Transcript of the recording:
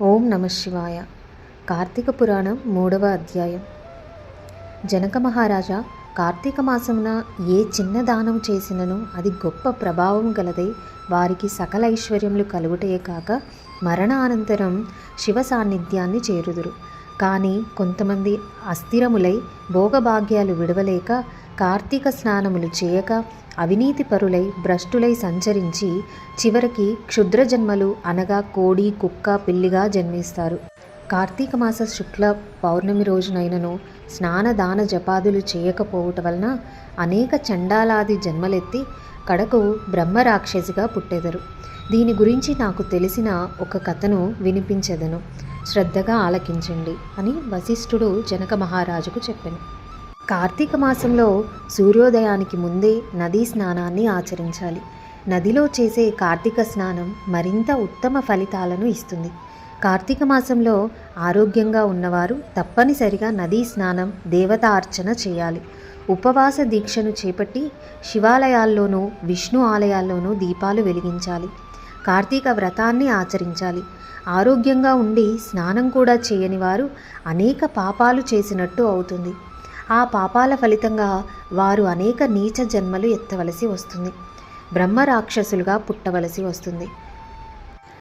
ఓం నమ శివాయ. కార్తీక పురాణం 3వ అధ్యాయం. జనక మహారాజా, కార్తీక మాసమున ఏ చిన్న దానం చేసినను అది గొప్ప ప్రభావం గలదై వారికి సకల ఐశ్వర్యములు కలుగుటయే కాక మరణానంతరం శివ సాన్నిధ్యాన్ని చేరుదురు. కానీ కొంతమంది అస్థిరములై భోగభాగ్యాలు విడవలేక కార్తీక స్నానములు చేయక అవినీతి పరులై భ్రష్టులై సంచరించి చివరికి క్షుద్ర జన్మలు అనగా కోడి, కుక్క, పిల్లిగా జన్మిస్తారు. కార్తీక మాస శుక్ల పౌర్ణమి రోజునైనను స్నాన దాన జపాదులు చేయకపోవటం వలన అనేక చండాలాది జన్మలెత్తి కడకు బ్రహ్మరాక్షసిగా పుట్టెదరు. దీని గురించి నాకు తెలిసిన ఒక కథను వినిపించెదను, శ్రద్ధగా ఆలకించండి అని వశిష్ఠుడు జనక మహారాజుకు చెప్పెను. కార్తీక మాసంలో సూర్యోదయానికి ముందే నదీ స్నానాన్ని ఆచరించాలి. నదిలో చేసే కార్తీక స్నానం మరింత ఉత్తమ ఫలితాలను ఇస్తుంది. కార్తీక మాసంలో ఆరోగ్యంగా ఉన్నవారు తప్పనిసరిగా నదీ స్నానం, దేవతార్చన చేయాలి. ఉపవాస దీక్షను చేపట్టి శివాలయాల్లోనూ విష్ణు ఆలయాల్లోనూ దీపాలు వెలిగించాలి. కార్తీక వ్రతాన్ని ఆచరించాలి. ఆరోగ్యంగా ఉండి స్నానం కూడా చేయని వారు అనేక పాపాలు చేసినట్టు అవుతుంది. ఆ పాపాల ఫలితంగా వారు అనేక నీచ జన్మలు ఎత్తవలసి వస్తుంది. బ్రహ్మరాక్షసులుగా పుట్టవలసి వస్తుంది.